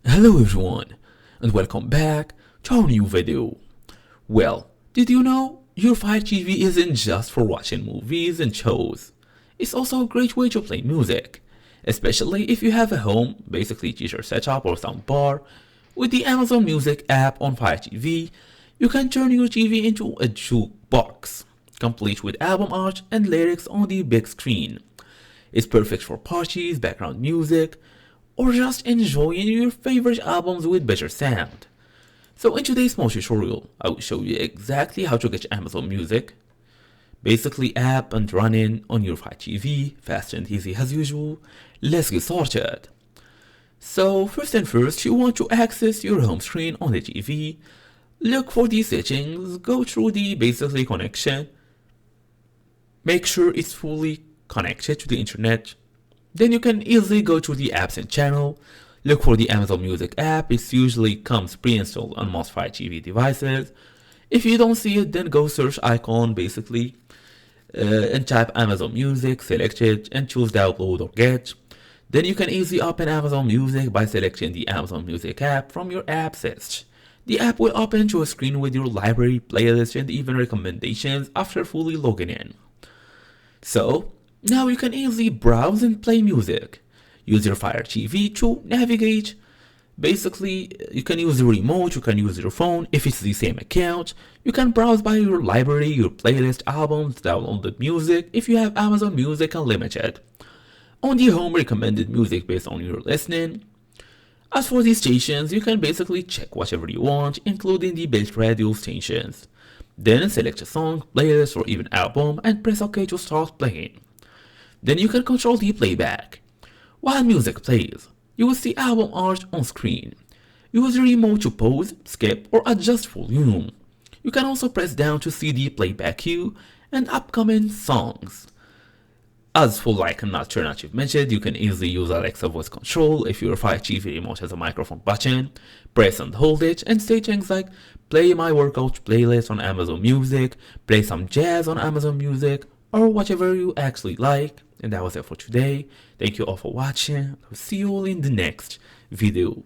Hello everyone, and welcome back to our new video. Well, did you know your Fire TV isn't just for watching movies and shows? It's also a great way to play music, especially if you have a home, basically teacher setup or sound bar. With the Amazon Music app on Fire TV, you can turn your TV into a jukebox, complete with album art and lyrics on the big screen. It's perfect for parties, background music, or just enjoying your favorite albums with better sound. So in today's small tutorial, I will show you exactly how to get Amazon Music, basically app and running on your Fire TV, fast and easy as usual. Let's get started. So first and first, you want to access your home screen on the TV. Look for the settings, go through the basically connection. Make sure it's fully connected to the internet. Then you can easily go to the apps and channel. Look for the Amazon Music app. It usually comes pre-installed on most Fire TV devices. If you don't see it, then go search icon basically and type Amazon Music, select it and choose download or get. Then you can easily open Amazon Music by selecting the Amazon Music app from your app list. The app will open to a screen with your library, playlist and even recommendations after fully logging in. So, now you can easily browse and play music. Use your Fire TV to navigate. Basically, you can use the remote, you can use your phone. If it's the same account, you can browse by your library, your playlist, albums, downloaded music if you have Amazon Music Unlimited. On the home, recommended music based on your listening. As for the stations, you can basically check whatever you want, including the built radio stations. Then select a song, playlist or even album and press OK to start playing. Then you can control the playback. While music plays, you will see album art on screen. Use the remote to pause, skip or adjust volume. You can also press down to see the playback queue and upcoming songs. As for like an alternative method, you can easily use Alexa voice control. If your Fire TV remote has a microphone button, press and hold it and say things like play my workout playlist on Amazon Music, play some jazz on Amazon Music, or whatever you actually like. And that was it for today. Thank you all for watching. I'll see you all in the next video.